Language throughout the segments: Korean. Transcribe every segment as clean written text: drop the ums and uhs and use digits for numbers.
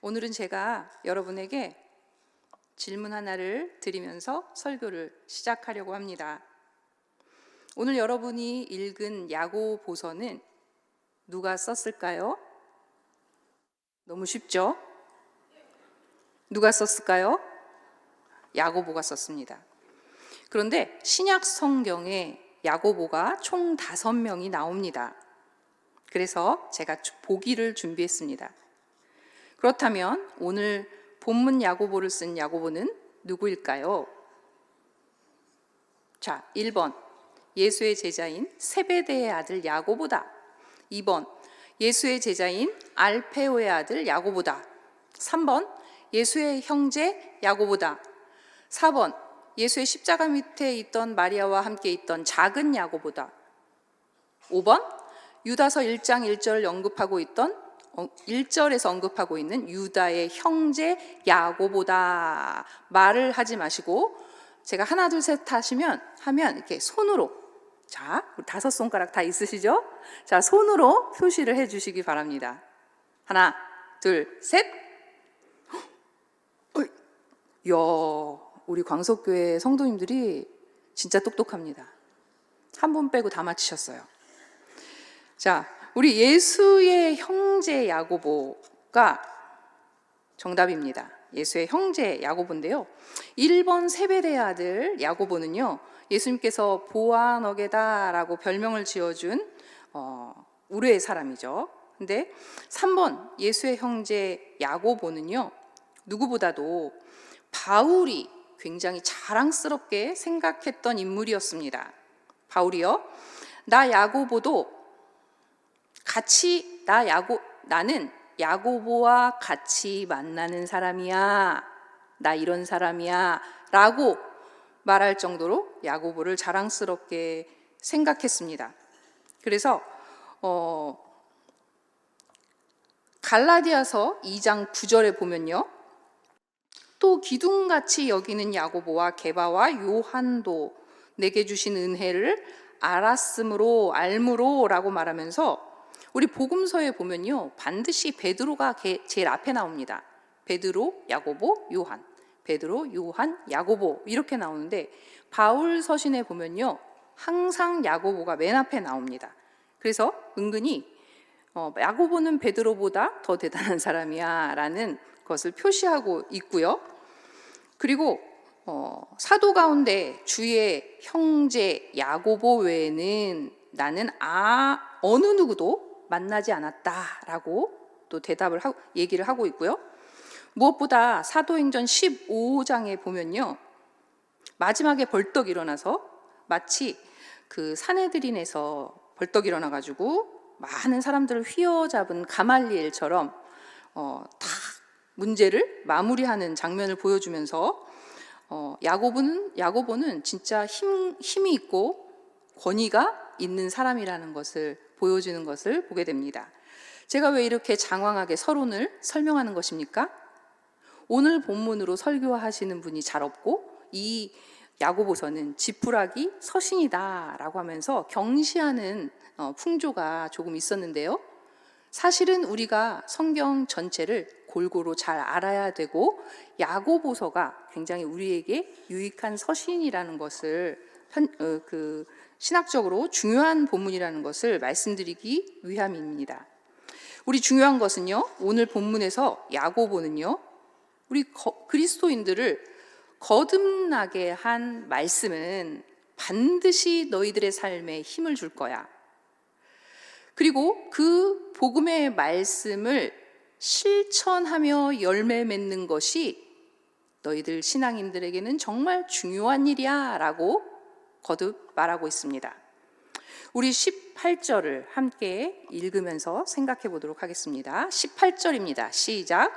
오늘은 제가 여러분에게 질문 하나를 드리면서 설교를 시작하려고 합니다. 오늘 여러분이 읽은 야고보서는 누가 썼을까요? 너무 쉽죠? 누가 썼을까요? 야고보가 썼습니다. 그런데 신약 성경에 야고보가 총 5명이 나옵니다. 그래서 제가 보기를 준비했습니다. 그렇다면 오늘 본문 야고보를 쓴 야고보는 누구일까요? 자, 1번 예수의 제자인 세베대의 아들 야고보다. 2번 예수의 제자인 알페오의 아들 야고보다. 3번 예수의 형제 야고보다. 4번 예수의 십자가 밑에 있던 마리아와 함께 있던 작은 야고보다. 5번 유다서 1장 1절을 언급하고 있던 1절에서 언급하고 있는 유다의 형제 야고보다. 말을 하지 마시고 제가 하나 둘 셋 하면 이렇게 손으로, 자, 우리 5손가락 다 있으시죠? 자, 손으로 표시를 해 주시기 바랍니다. 하나 둘 셋. 이야, 우리 광석교회 성도님들이 진짜 똑똑합니다. 한 분 빼고 다 맞히셨어요. 자, 우리 예수의 형제 야고보가 정답입니다. 예수의 형제 야고보인데요, 1번 세베대의 아들 야고보는요, 예수님께서 보아너게다라고 별명을 지어준 우르의 사람이죠. 근데 3번 예수의 형제 야고보는요, 누구보다도 바울이 굉장히 자랑스럽게 생각했던 인물이었습니다. 바울이요, 나 야고보도 나는 야고보와 같이 만나는 사람이야, 나 이런 사람이야 라고 말할 정도로 야고보를 자랑스럽게 생각했습니다. 그래서 갈라디아서 2장 9절에 보면요, 또 기둥같이 여기는 야고보와 게바와 요한도 내게 주신 은혜를 알므로 라고 말하면서, 우리 복음서에 보면요, 반드시 베드로가 제일 앞에 나옵니다. 베드로, 야고보, 요한, 베드로, 요한, 야고보 이렇게 나오는데, 바울 서신에 보면요, 항상 야고보가 맨 앞에 나옵니다. 그래서 은근히 야고보는 베드로보다 더 대단한 사람이야 라는 것을 표시하고 있고요. 그리고 사도 가운데 주의 형제 야고보 외에는 나는 어느 누구도 만나지 않았다라고 또 얘기를 하고 있고요. 무엇보다 사도행전 15장에 보면요, 마지막에 벌떡 일어나서 마치 그 사내들인에서 벌떡 일어나가지고 많은 사람들을 휘어잡은 가말리엘처럼 다 문제를 마무리하는 장면을 보여주면서 야고보는 진짜 힘이 있고 권위가 있는 사람이라는 것을 보여주는 것을 보게 됩니다. 제가 왜 이렇게 장황하게 서론을 설명하는 것입니까? 오늘 본문으로 설교하시는 분이 잘 없고, 이 야고보서는 지푸라기 서신이다 라고 하면서 경시하는 풍조가 조금 있었는데요, 사실은 우리가 성경 전체를 골고루 잘 알아야 되고, 야고보서가 굉장히 우리에게 유익한 서신이라는 것을 신학적으로 중요한 본문이라는 것을 말씀드리기 위함입니다. 우리 중요한 것은요, 오늘 본문에서 야고보는요, 우리 그리스도인들을 거듭나게 한 말씀은 반드시 너희들의 삶에 힘을 줄 거야. 그리고 그 복음의 말씀을 실천하며 열매 맺는 것이 너희들 신앙인들에게는 정말 중요한 일이야 라고 거듭 말하고 있습니다. 우리 18절을 함께 읽으면서 생각해 보도록 하겠습니다. 18절입니다. 시작.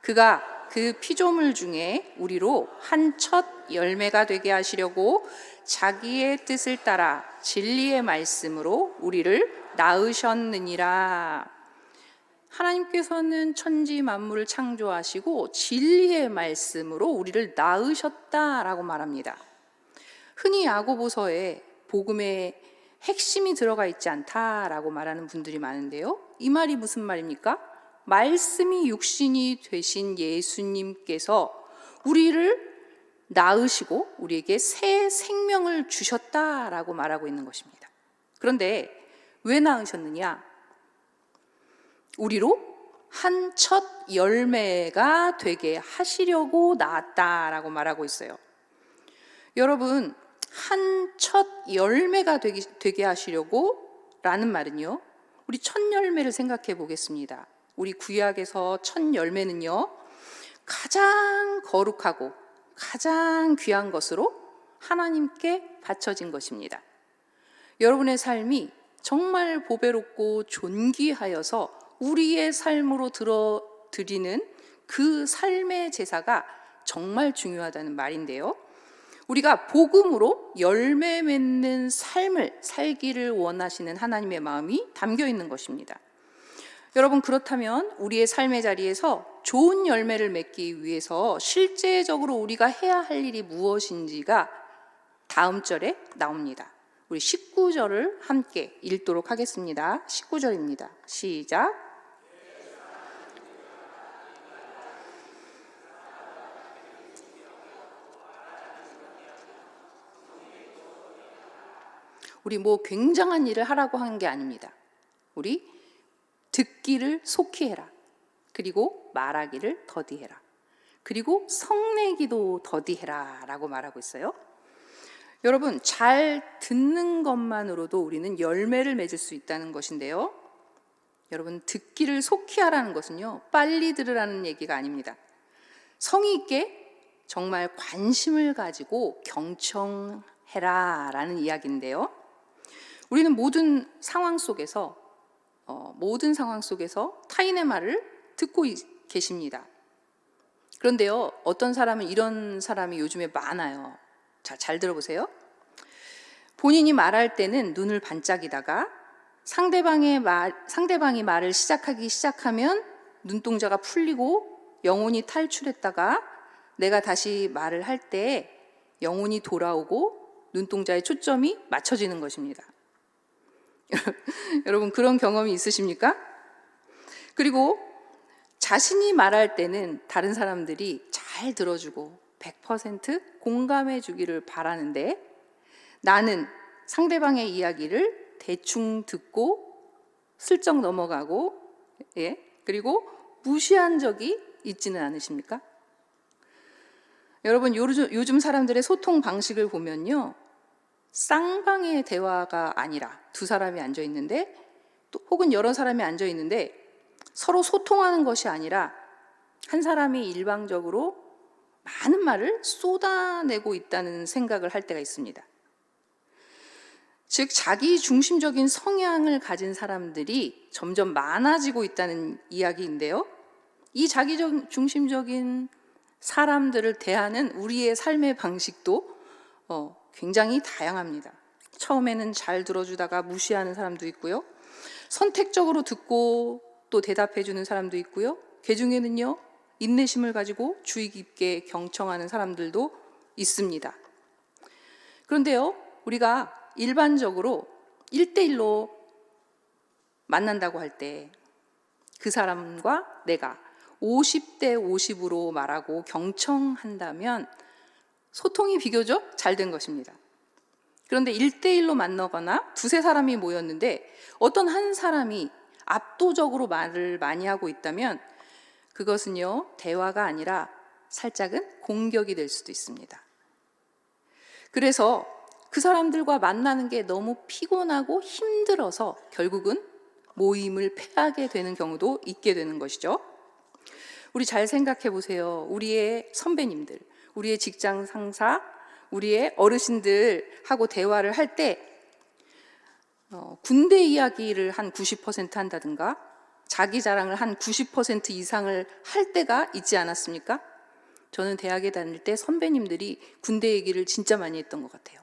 그가 그 피조물 중에 우리로 한 첫 열매가 되게 하시려고 자기의 뜻을 따라 진리의 말씀으로 우리를 낳으셨느니라. 하나님께서는 천지 만물을 창조하시고 진리의 말씀으로 우리를 낳으셨다라고 말합니다. 흔히 야고보서에 복음의 핵심이 들어가 있지 않다라고 말하는 분들이 많은데요, 이 말이 무슨 말입니까? 말씀이 육신이 되신 예수님께서 우리를 낳으시고 우리에게 새 생명을 주셨다라고 말하고 있는 것입니다. 그런데 왜 낳으셨느냐? 우리로 한 첫 열매가 되게 하시려고 낳았다라고 말하고 있어요. 여러분, 한 첫 열매가 되게 하시려고 라는 말은요, 우리 첫 열매를 생각해 보겠습니다. 우리 구약에서 첫 열매는요, 가장 거룩하고 가장 귀한 것으로 하나님께 바쳐진 것입니다. 여러분의 삶이 정말 보배롭고 존귀하여서 우리의 삶으로 드리는 그 삶의 제사가 정말 중요하다는 말인데요. 우리가 복음으로 열매 맺는 삶을 살기를 원하시는 하나님의 마음이 담겨 있는 것입니다. 여러분, 그렇다면 우리의 삶의 자리에서 좋은 열매를 맺기 위해서 실제적으로 우리가 해야 할 일이 무엇인지가 다음 절에 나옵니다. 우리 19절을 함께 읽도록 하겠습니다. 19절입니다. 시작. 우리 굉장한 일을 하라고 한 게 아닙니다. 우리 듣기를 속히 해라. 그리고 말하기를 더디해라. 그리고 성내기도 더디해라 라고 말하고 있어요. 여러분, 잘 듣는 것만으로도 우리는 열매를 맺을 수 있다는 것인데요. 여러분, 듣기를 속히 하라는 것은요, 빨리 들으라는 얘기가 아닙니다. 성의 있게 정말 관심을 가지고 경청해라 라는 이야기인데요. 우리는 모든 상황 속에서 타인의 말을 듣고 계십니다. 그런데요, 어떤 사람은 이런 사람이 요즘에 많아요. 자, 잘 들어보세요. 본인이 말할 때는 눈을 반짝이다가 상대방이 말을 시작하면 눈동자가 풀리고 영혼이 탈출했다가 내가 다시 말을 할 때 영혼이 돌아오고 눈동자의 초점이 맞춰지는 것입니다. 여러분, 그런 경험이 있으십니까? 그리고 자신이 말할 때는 다른 사람들이 잘 들어주고 100% 공감해 주기를 바라는데 나는 상대방의 이야기를 대충 듣고 슬쩍 넘어가고 그리고 무시한 적이 있지는 않으십니까? 여러분, 요즘 사람들의 소통 방식을 보면요, 쌍방의 대화가 아니라 두 사람이 앉아 있는데 또 혹은 여러 사람이 앉아 있는데 서로 소통하는 것이 아니라 한 사람이 일방적으로 많은 말을 쏟아내고 있다는 생각을 할 때가 있습니다. 즉, 자기 중심적인 성향을 가진 사람들이 점점 많아지고 있다는 이야기인데요. 이 자기 중심적인 사람들을 대하는 우리의 삶의 방식도 굉장히 다양합니다. 처음에는 잘 들어주다가 무시하는 사람도 있고요. 선택적으로 듣고 또 대답해 주는 사람도 있고요. 그 중에는요, 인내심을 가지고 주의 깊게 경청하는 사람들도 있습니다. 그런데요, 우리가 일반적으로 1대1로 만난다고 할 때 그 사람과 내가 50대 50으로 말하고 경청한다면 소통이 비교적 잘 된 것입니다. 그런데 1대1로 만나거나 두세 사람이 모였는데 어떤 한 사람이 압도적으로 말을 많이 하고 있다면 그것은요, 대화가 아니라 살짝은 공격이 될 수도 있습니다. 그래서 그 사람들과 만나는 게 너무 피곤하고 힘들어서 결국은 모임을 패하게 되는 경우도 있게 되는 것이죠. 우리 잘 생각해 보세요. 우리의 선배님들, 우리의 직장 상사, 우리의 어르신들하고 대화를 할 때 군대 이야기를 한 90% 한다든가 자기 자랑을 한 90% 이상을 할 때가 있지 않았습니까? 저는 대학에 다닐 때 선배님들이 군대 얘기를 진짜 많이 했던 것 같아요.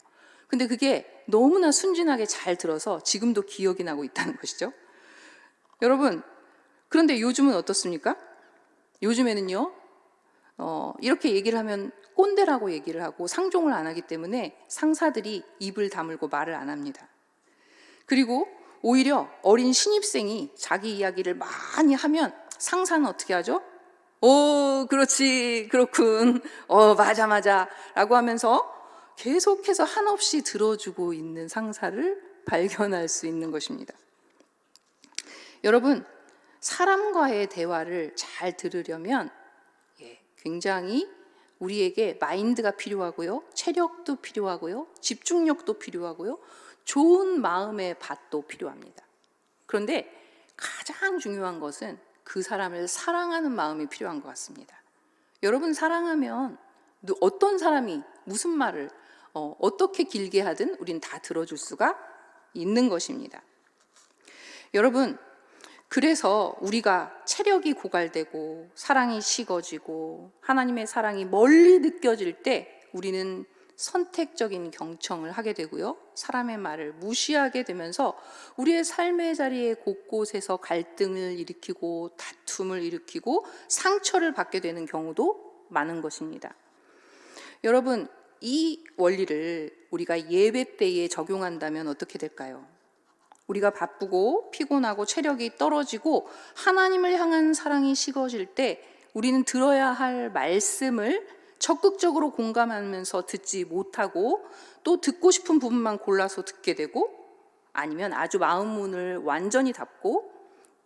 근데 그게 너무나 순진하게 잘 들어서 지금도 기억이 나고 있다는 것이죠. 여러분, 그런데 요즘은 어떻습니까? 요즘에는요, 이렇게 얘기를 하면 꼰대라고 얘기를 하고 상종을 안 하기 때문에 상사들이 입을 다물고 말을 안 합니다. 그리고 오히려 어린 신입생이 자기 이야기를 많이 하면 상사는 어떻게 하죠? 오, 그렇지, 그렇군, 맞아 라고 하면서 계속해서 한없이 들어주고 있는 상사를 발견할 수 있는 것입니다. 여러분, 사람과의 대화를 잘 들으려면 굉장히 우리에게 마인드가 필요하고요, 체력도 필요하고요, 집중력도 필요하고요, 좋은 마음의 밭도 필요합니다. 그런데 가장 중요한 것은 그 사람을 사랑하는 마음이 필요한 것 같습니다. 여러분, 사랑하면 어떤 사람이 무슨 말을 어떻게 길게 하든 우린 다 들어줄 수가 있는 것입니다. 여러분, 그래서 우리가 체력이 고갈되고 사랑이 식어지고 하나님의 사랑이 멀리 느껴질 때 우리는 선택적인 경청을 하게 되고요, 사람의 말을 무시하게 되면서 우리의 삶의 자리에 곳곳에서 갈등을 일으키고 다툼을 일으키고 상처를 받게 되는 경우도 많은 것입니다. 여러분, 이 원리를 우리가 예배 때에 적용한다면 어떻게 될까요? 우리가 바쁘고 피곤하고 체력이 떨어지고 하나님을 향한 사랑이 식어질 때 우리는 들어야 할 말씀을 적극적으로 공감하면서 듣지 못하고 또 듣고 싶은 부분만 골라서 듣게 되고, 아니면 아주 마음 문을 완전히 닫고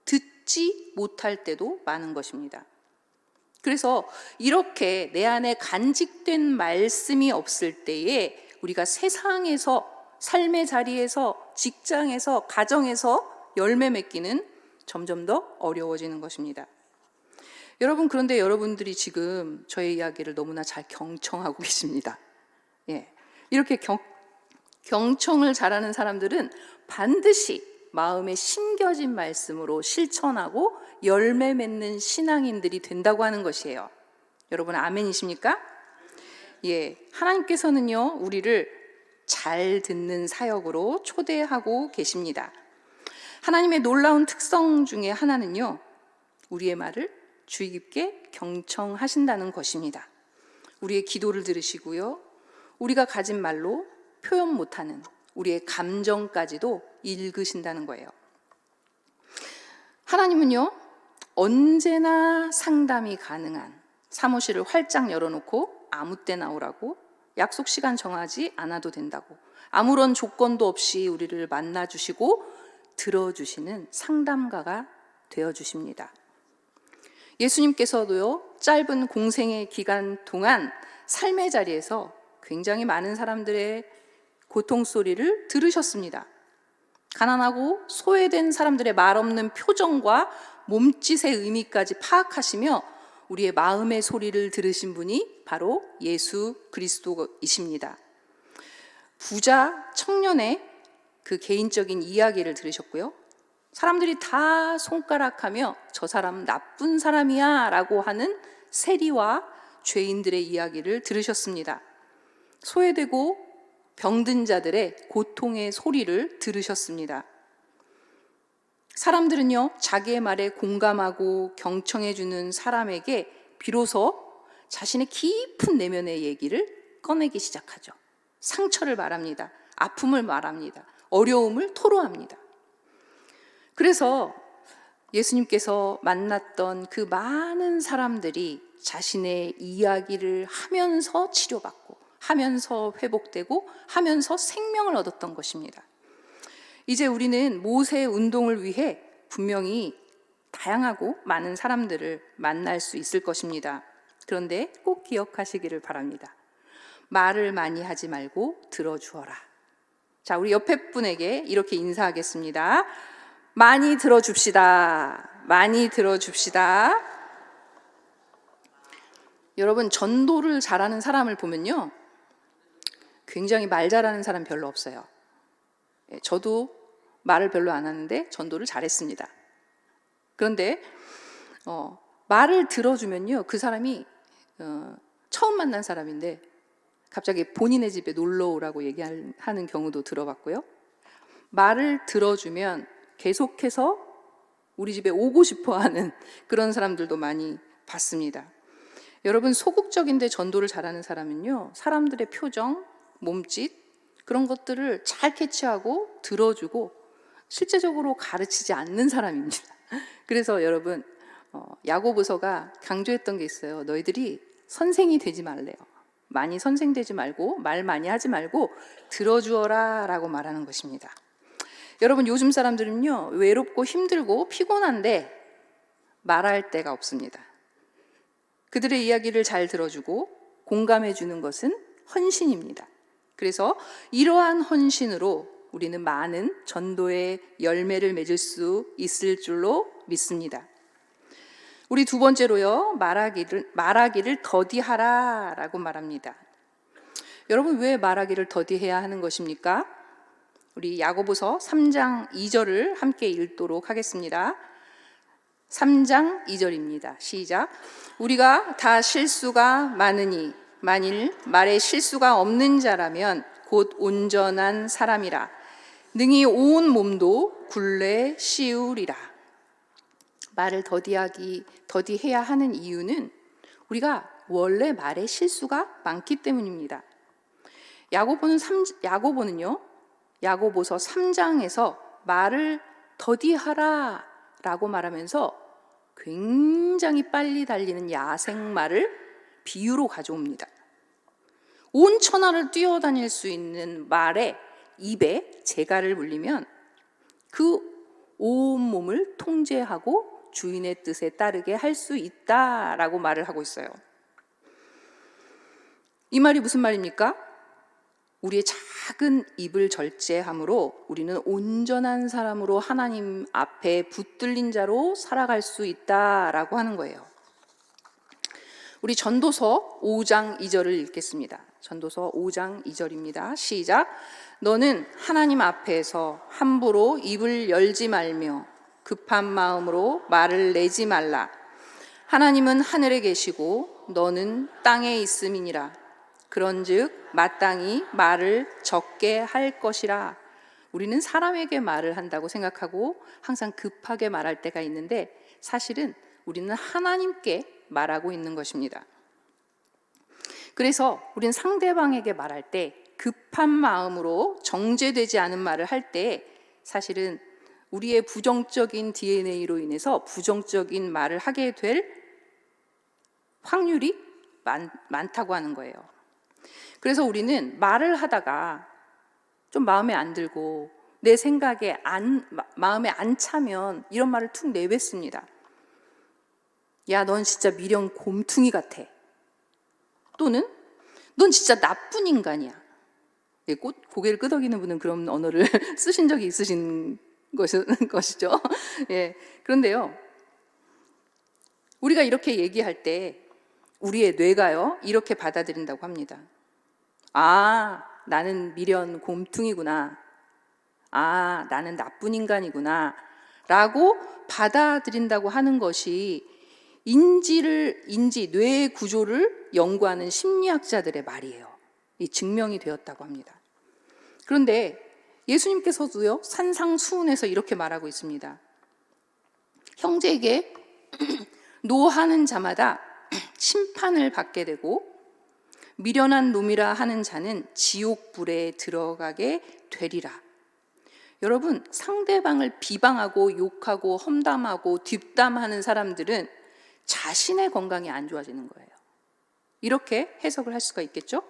듣지 못할 때도 많은 것입니다. 그래서 이렇게 내 안에 간직된 말씀이 없을 때에 우리가 세상에서, 삶의 자리에서, 직장에서, 가정에서 열매 맺기는 점점 더 어려워지는 것입니다. 여러분, 그런데 여러분들이 지금 저의 이야기를 너무나 잘 경청하고 계십니다. 이렇게 경청을 잘하는 사람들은 반드시 마음에 심겨진 말씀으로 실천하고 열매 맺는 신앙인들이 된다고 하는 것이에요. 여러분, 아멘이십니까? 하나님께서는요, 우리를 잘 듣는 사역으로 초대하고 계십니다. 하나님의 놀라운 특성 중에 하나는요, 우리의 말을 주의 깊게 경청하신다는 것입니다. 우리의 기도를 들으시고요, 우리가 가진 말로 표현 못하는 우리의 감정까지도 읽으신다는 거예요. 하나님은요, 언제나 상담이 가능한 사무실을 활짝 열어놓고 아무 때 나오라고, 약속 시간 정하지 않아도 된다고, 아무런 조건도 없이 우리를 만나주시고 들어주시는 상담가가 되어주십니다. 예수님께서도요, 짧은 공생의 기간 동안 삶의 자리에서 굉장히 많은 사람들의 고통 소리를 들으셨습니다. 가난하고 소외된 사람들의 말없는 표정과 몸짓의 의미까지 파악하시며 우리의 마음의 소리를 들으신 분이 바로 예수 그리스도이십니다. 부자 청년의 그 개인적인 이야기를 들으셨고요, 사람들이 다 손가락하며 저 사람 나쁜 사람이야 라고 하는 세리와 죄인들의 이야기를 들으셨습니다. 소외되고 병든 자들의 고통의 소리를 들으셨습니다. 사람들은요, 자기의 말에 공감하고 경청해주는 사람에게 비로소 자신의 깊은 내면의 얘기를 꺼내기 시작하죠. 상처를 말합니다. 아픔을 말합니다. 어려움을 토로합니다. 그래서 예수님께서 만났던 그 많은 사람들이 자신의 이야기를 하면서 치료받고, 하면서 회복되고, 하면서 생명을 얻었던 것입니다. 이제 우리는 모세 운동을 위해 분명히 다양하고 많은 사람들을 만날 수 있을 것입니다. 그런데 꼭 기억하시기를 바랍니다. 말을 많이 하지 말고 들어주어라. 자, 우리 옆에 분에게 이렇게 인사하겠습니다. 많이 들어줍시다. 많이 들어줍시다. 여러분, 전도를 잘하는 사람을 보면요, 굉장히 말 잘하는 사람 별로 없어요. 저도 말을 별로 안 하는데 전도를 잘했습니다. 그런데 말을 들어주면요, 그 사람이 처음 만난 사람인데 갑자기 본인의 집에 놀러 오라고 얘기하는 경우도 들어봤고요, 말을 들어주면 계속해서 우리 집에 오고 싶어 하는 그런 사람들도 많이 봤습니다. 여러분, 소극적인데 전도를 잘하는 사람은요, 사람들의 표정, 몸짓, 그런 것들을 잘 캐치하고 들어주고 실제적으로 가르치지 않는 사람입니다. 그래서 여러분, 야고보서가 강조했던 게 있어요. 너희들이 선생이 되지 말래요. 많이 선생되지 말고 말 많이 하지 말고 들어주어라 라고 말하는 것입니다. 여러분, 요즘 사람들은요, 외롭고 힘들고 피곤한데 말할 데가 없습니다. 그들의 이야기를 잘 들어주고 공감해 주는 것은 헌신입니다. 그래서 이러한 헌신으로 우리는 많은 전도의 열매를 맺을 수 있을 줄로 믿습니다. 우리 두 번째로요, 말하기를 더디하라 라고 말합니다. 여러분, 왜 말하기를 더디해야 하는 것입니까? 우리 야고보서 3장 2절을 함께 읽도록 하겠습니다. 3장 2절입니다. 시작. 우리가 다 실수가 많으니 만일 말에 실수가 없는 자라면 곧 온전한 사람이라 능히 온 몸도 굴레 씌우리라. 말을 더디해야 하는 이유는 우리가 원래 말에 실수가 많기 때문입니다. 야고보는요, 야고보서 3장에서 말을 더디하라 라고 말하면서 굉장히 빨리 달리는 야생마를 비유로 가져옵니다. 온 천하를 뛰어다닐 수 있는 말에 입에 재갈을 물리면 그 온 몸을 통제하고 주인의 뜻에 따르게 할 수 있다라고 말을 하고 있어요. 이 말이 무슨 말입니까? 우리의 작은 입을 절제함으로 우리는 온전한 사람으로 하나님 앞에 붙들린 자로 살아갈 수 있다라고 하는 거예요. 우리 전도서 5장 2절을 읽겠습니다. 전도서 5장 2절입니다. 시작. 너는 하나님 앞에서 함부로 입을 열지 말며 급한 마음으로 말을 내지 말라. 하나님은 하늘에 계시고 너는 땅에 있음이니라. 그런즉 마땅히 말을 적게 할 것이라. 우리는 사람에게 말을 한다고 생각하고 항상 급하게 말할 때가 있는데 사실은 우리는 하나님께 말하고 있는 것입니다. 그래서 우리는 상대방에게 말할 때 급한 마음으로 정제되지 않은 말을 할 때 사실은 우리의 부정적인 DNA로 인해서 부정적인 말을 하게 될 확률이 많다고 하는 거예요. 그래서 우리는 말을 하다가 좀 마음에 안 들고 내 생각에 마음에 안 차면 이런 말을 툭 내뱉습니다. 야, 넌 진짜 미련 곰퉁이 같아. 또는 넌 진짜 나쁜 인간이야. 고개를 끄덕이는 분은 그런 언어를 쓰신 적이 있으신 것이죠. 예. 그런데요, 우리가 이렇게 얘기할 때 우리의 뇌가요, 이렇게 받아들인다고 합니다. 아, 나는 미련 곰퉁이구나. 아, 나는 나쁜 인간이구나. 라고 받아들인다고 하는 것이 뇌의 구조를 연구하는 심리학자들의 말이에요. 이 증명이 되었다고 합니다. 그런데 예수님께서도요, 산상수훈에서 이렇게 말하고 있습니다. 형제에게 노하는 자마다 심판을 받게 되고 미련한 놈이라 하는 자는 지옥불에 들어가게 되리라. 여러분, 상대방을 비방하고 욕하고 험담하고 뒷담하는 사람들은 자신의 건강이 안 좋아지는 거예요. 이렇게 해석을 할 수가 있겠죠?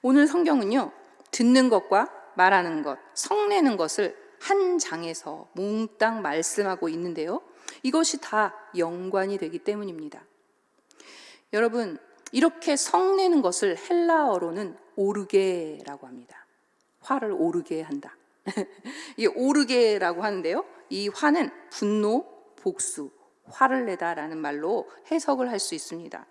오늘 성경은요, 듣는 것과 말하는 것, 성내는 것을 한 장에서 몽땅 말씀하고 있는데요, 이것이 다 연관이 되기 때문입니다. 여러분, 이렇게 성내는 것을 헬라어로는 오르게라고 합니다. 화를 오르게 한다. 이 오르게라고 하는데요, 이 화는 분노, 복수, 화를 내다라는 말로 해석을 할 수 있습니다.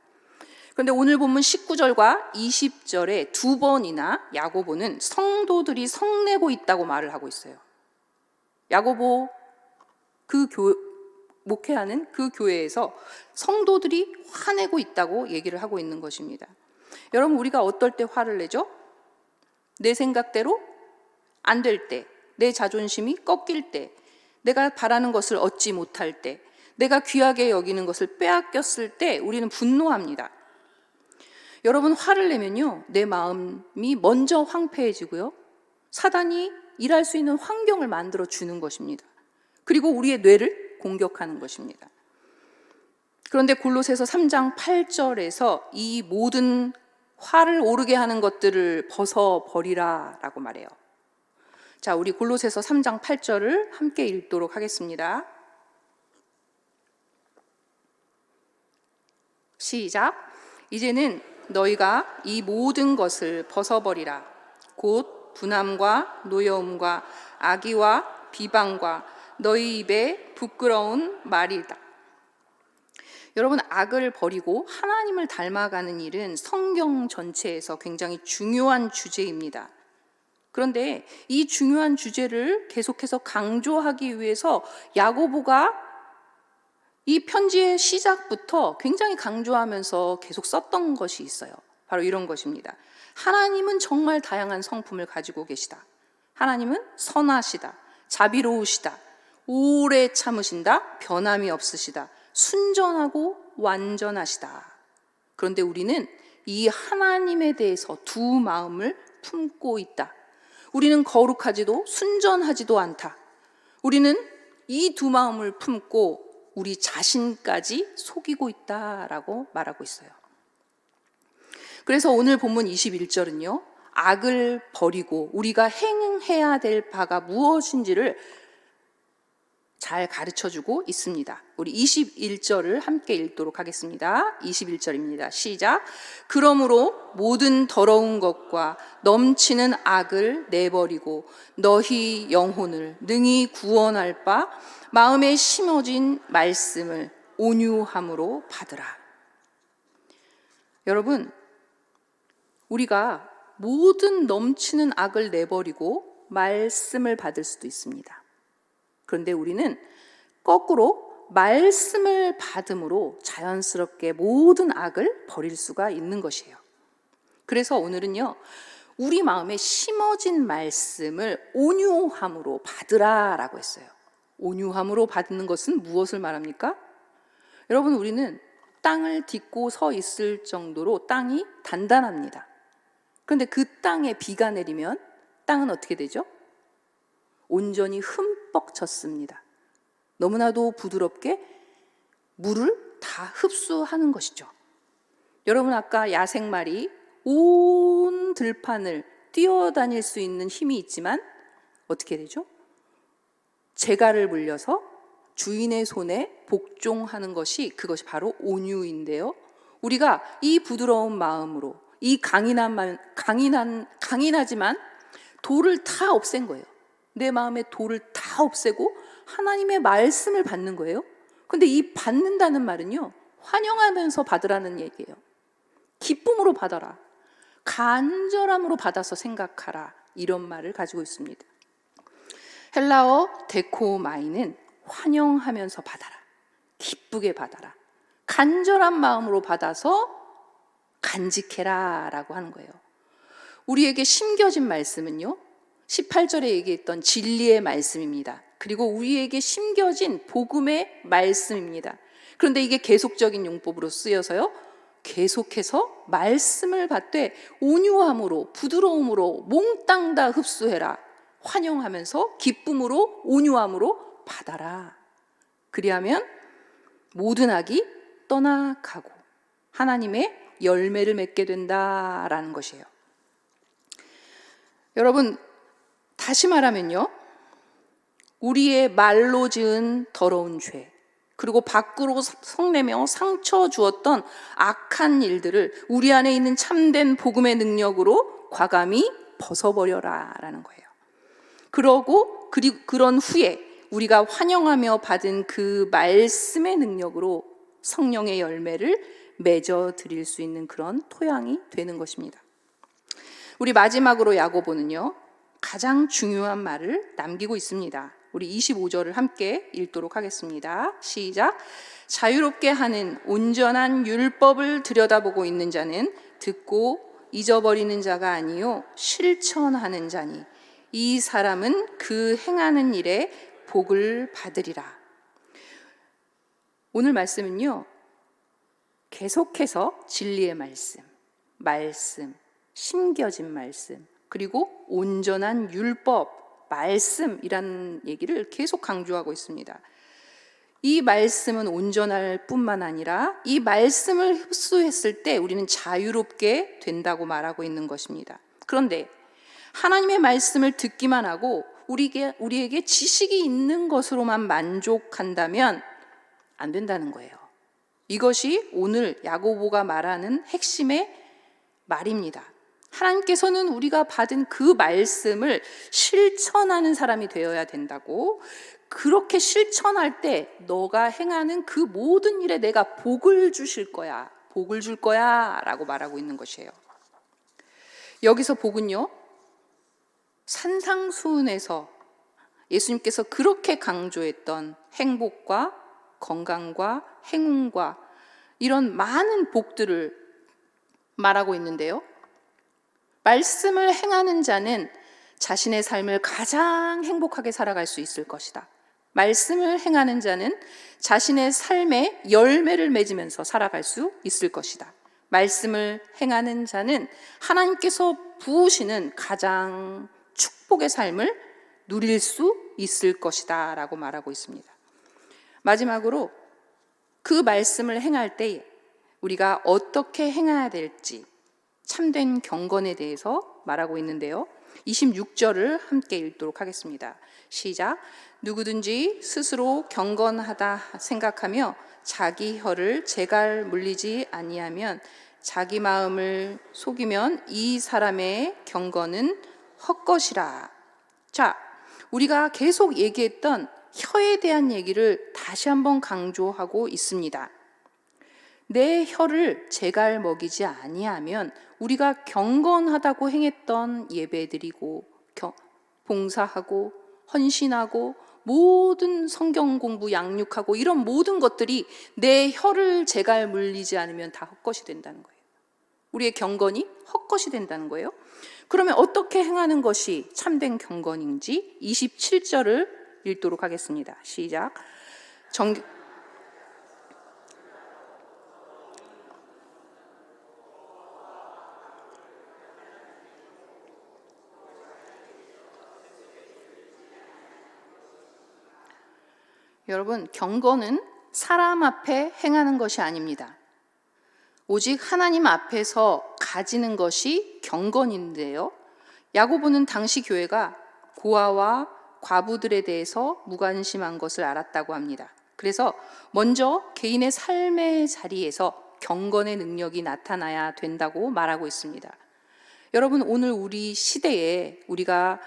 그런데 오늘 본문 19절과 20절에 두 번이나 야고보는 성도들이 성내고 있다고 말을 하고 있어요. 야고보 목회하는 그 교회에서 성도들이 화내고 있다고 얘기를 하고 있는 것입니다. 여러분, 우리가 어떨 때 화를 내죠? 내 생각대로 안 될 때, 내 자존심이 꺾일 때, 내가 바라는 것을 얻지 못할 때, 내가 귀하게 여기는 것을 빼앗겼을 때 우리는 분노합니다. 여러분, 화를 내면요, 내 마음이 먼저 황폐해지고요, 사단이 일할 수 있는 환경을 만들어 주는 것입니다. 그리고 우리의 뇌를 공격하는 것입니다. 그런데 골로새서 3장 8절에서 이 모든 화를 오르게 하는 것들을 벗어버리라 라고 말해요. 자, 우리 골로새서 3장 8절을 함께 읽도록 하겠습니다. 시작. 이제는 너희가 이 모든 것을 벗어버리라. 곧 분함과 노여움과 악의와 비방과 너희 입에 부끄러운 말이다. 여러분, 악을 버리고 하나님을 닮아가는 일은 성경 전체에서 굉장히 중요한 주제입니다. 그런데 이 중요한 주제를 계속해서 강조하기 위해서 야고보가 이 편지의 시작부터 굉장히 강조하면서 계속 썼던 것이 있어요. 바로 이런 것입니다. 하나님은 정말 다양한 성품을 가지고 계시다. 하나님은 선하시다. 자비로우시다. 오래 참으신다. 변함이 없으시다. 순전하고 완전하시다. 그런데 우리는 이 하나님에 대해서 두 마음을 품고 있다. 우리는 거룩하지도 순전하지도 않다. 우리는 이 두 마음을 품고 우리 자신까지 속이고 있다라고 말하고 있어요. 그래서 오늘 본문 21절은요, 악을 버리고 우리가 행해야 될 바가 무엇인지를 잘 가르쳐주고 있습니다. 우리 21절을 함께 읽도록 하겠습니다. 21절입니다. 시작. 그러므로 모든 더러운 것과 넘치는 악을 내버리고 너희 영혼을 능히 구원할 바 마음에 심어진 말씀을 온유함으로 받으라. 여러분, 우리가 모든 넘치는 악을 내버리고 말씀을 받을 수도 있습니다. 그런데 우리는 거꾸로 말씀을 받음으로 자연스럽게 모든 악을 버릴 수가 있는 것이에요. 그래서 오늘은요, 우리 마음에 심어진 말씀을 온유함으로 받으라라고 했어요. 온유함으로 받는 것은 무엇을 말합니까? 여러분, 우리는 땅을 딛고 서 있을 정도로 땅이 단단합니다. 그런데 그 땅에 비가 내리면 땅은 어떻게 되죠? 온전히 흠뻑 젖습니다. 너무나도 부드럽게 물을 다 흡수하는 것이죠. 여러분, 아까 야생말이 온 들판을 뛰어다닐 수 있는 힘이 있지만 어떻게 되죠? 재갈을 물려서 주인의 손에 복종하는 것이, 그것이 바로 온유인데요. 우리가 이 부드러운 마음으로 이 강인하지만 돌을 다 없앤 거예요. 내 마음의 돌을 다 없애고 하나님의 말씀을 받는 거예요. 근데 이 받는다는 말은요, 환영하면서 받으라는 얘기예요. 기쁨으로 받아라. 간절함으로 받아서 생각하라. 이런 말을 가지고 있습니다. 헬라어 데코마이는 환영하면서 받아라. 기쁘게 받아라. 간절한 마음으로 받아서 간직해라 라고 하는 거예요. 우리에게 심겨진 말씀은요, 18절에 얘기했던 진리의 말씀입니다. 그리고 우리에게 심겨진 복음의 말씀입니다. 그런데 이게 계속적인 용법으로 쓰여서요, 계속해서 말씀을 받되 온유함으로 부드러움으로 몽땅 다 흡수해라. 환영하면서 기쁨으로 온유함으로 받아라. 그리하면 모든 악이 떠나가고 하나님의 열매를 맺게 된다라는 것이에요. 여러분, 다시 말하면요, 우리의 말로 지은 더러운 죄, 그리고 밖으로 성내며 상처 주었던 악한 일들을 우리 안에 있는 참된 복음의 능력으로 과감히 벗어버려라 라는 거예요. 그리고 그런 후에 우리가 환영하며 받은 그 말씀의 능력으로 성령의 열매를 맺어 드릴 수 있는 그런 토양이 되는 것입니다. 우리 마지막으로 야고보는요, 가장 중요한 말을 남기고 있습니다. 우리 25절을 함께 읽도록 하겠습니다. 시작. 자유롭게 하는 온전한 율법을 들여다보고 있는 자는 듣고 잊어버리는 자가 아니요 실천하는 자니 이 사람은 그 행하는 일에 복을 받으리라. 오늘 말씀은요, 계속해서 진리의 말씀, 심겨진 말씀, 그리고 온전한 율법, 말씀이라는 얘기를 계속 강조하고 있습니다. 이 말씀은 온전할 뿐만 아니라 이 말씀을 흡수했을 때 우리는 자유롭게 된다고 말하고 있는 것입니다. 그런데 하나님의 말씀을 듣기만 하고 우리에게 지식이 있는 것으로만 만족한다면 안 된다는 거예요. 이것이 오늘 야고보가 말하는 핵심의 말입니다. 하나님께서는 우리가 받은 그 말씀을 실천하는 사람이 되어야 된다고, 그렇게 실천할 때 너가 행하는 그 모든 일에 내가 복을 주실 거야, 복을 줄 거야 라고 말하고 있는 것이에요. 여기서 복은요, 산상수훈에서 예수님께서 그렇게 강조했던 행복과 건강과 행운과 이런 많은 복들을 말하고 있는데요, 말씀을 행하는 자는 자신의 삶을 가장 행복하게 살아갈 수 있을 것이다. 말씀을 행하는 자는 자신의 삶에 열매를 맺으면서 살아갈 수 있을 것이다. 말씀을 행하는 자는 하나님께서 부으시는 가장 축복의 삶을 누릴 수 있을 것이다 라고 말하고 있습니다. 마지막으로 그 말씀을 행할 때 우리가 어떻게 행해야 될지 참된 경건에 대해서 말하고 있는데요, 26절을 함께 읽도록 하겠습니다. 시작. 누구든지 스스로 경건하다 생각하며 자기 혀를 제갈 물리지 아니하면 자기 마음을 속이면 이 사람의 경건은 헛것이라. 자, 우리가 계속 얘기했던 혀에 대한 얘기를 다시 한번 강조하고 있습니다. 내 혀를 제갈 먹이지 아니하면 우리가 경건하다고 행했던 예배드리고 봉사하고 헌신하고 모든 성경 공부 양육하고 이런 모든 것들이 내 혀를 제갈 물리지 않으면 다 헛것이 된다는 거예요. 우리의 경건이 헛것이 된다는 거예요. 그러면 어떻게 행하는 것이 참된 경건인지 27절을 읽도록 하겠습니다. 시작. 여러분, 경건은 사람 앞에 행하는 것이 아닙니다. 오직 하나님 앞에서 가지는 것이 경건인데요, 야고보는 당시 교회가 고아와 과부들에 대해서 무관심한 것을 알았다고 합니다. 그래서 먼저 개인의 삶의 자리에서 경건의 능력이 나타나야 된다고 말하고 있습니다. 여러분, 오늘 우리 시대에 우리가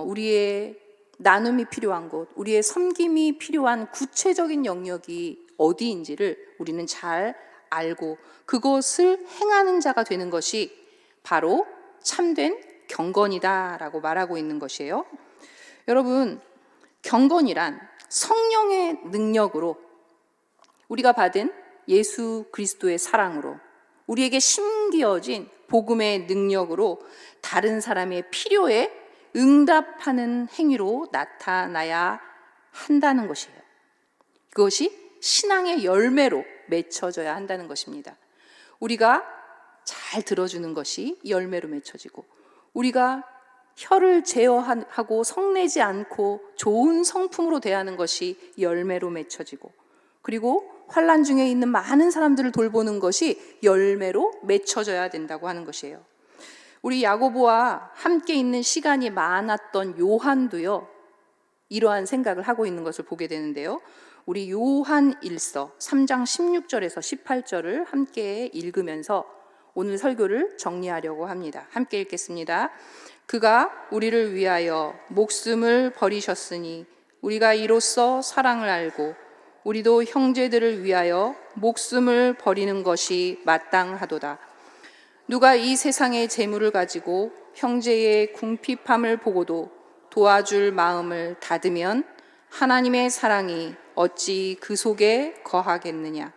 우리의 나눔이 필요한 곳, 우리의 섬김이 필요한 구체적인 영역이 어디인지를 우리는 잘 알고 그것을 행하는 자가 되는 것이 바로 참된 경건이다라고 말하고 있는 것이에요. 여러분, 경건이란 성령의 능력으로 우리가 받은 예수 그리스도의 사랑으로 우리에게 심기어진 복음의 능력으로 다른 사람의 필요에 응답하는 행위로 나타나야 한다는 것이에요. 그것이 신앙의 열매로 맺혀져야 한다는 것입니다. 우리가 잘 들어주는 것이 열매로 맺혀지고, 우리가 혀를 제어하고 성내지 않고 좋은 성품으로 대하는 것이 열매로 맺혀지고, 그리고 환난 중에 있는 많은 사람들을 돌보는 것이 열매로 맺혀져야 된다고 하는 것이에요. 우리 야고보와 함께 있는 시간이 많았던 요한도요, 이러한 생각을 하고 있는 것을 보게 되는데요, 우리 요한 1서 3장 16절에서 18절을 함께 읽으면서 오늘 설교를 정리하려고 합니다. 함께 읽겠습니다. 그가 우리를 위하여 목숨을 버리셨으니 우리가 이로써 사랑을 알고 우리도 형제들을 위하여 목숨을 버리는 것이 마땅하도다. 누가 이 세상의 재물을 가지고 형제의 궁핍함을 보고도 도와줄 마음을 닫으면 하나님의 사랑이 어찌 그 속에 거하겠느냐.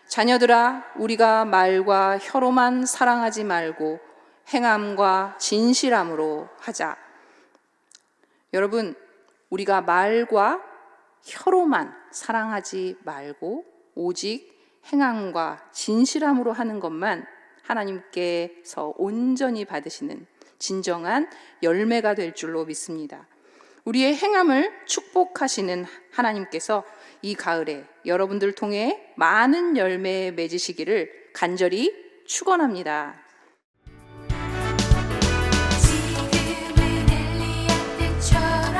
자녀들아, 우리가 말과 혀로만 사랑하지 말고 행함과 진실함으로 하자. 여러분, 우리가 말과 혀로만 사랑하지 말고 오직 행함과 진실함으로 하는 것만 하나님께서 온전히 받으시는 진정한 열매가 될 줄로 믿습니다. 우리의 행함을 축복하시는 하나님께서 이 가을에 여러분들 통해 많은 열매 맺으시기를 간절히 축원합니다. 지금은 엘리야 때처럼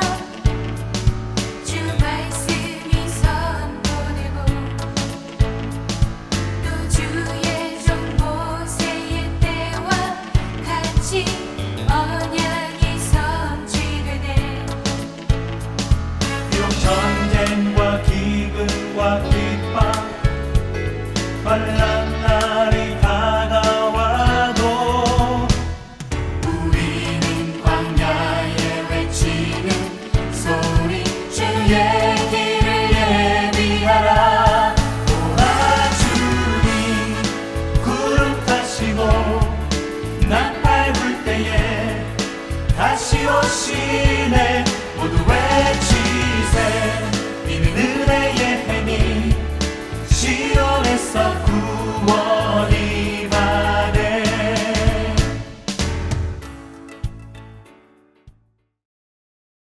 주 말씀이 선포되고 또 주의 종 모세의 때와 같이 언약이 성취되네. 비록 전쟁과 기근과 핍박 환난 날이 다가와도 우리는 광야에 외치는 소리 주의 길을 예비하라. 도와주니 구름 타시고 나팔 불 때에 다시 오시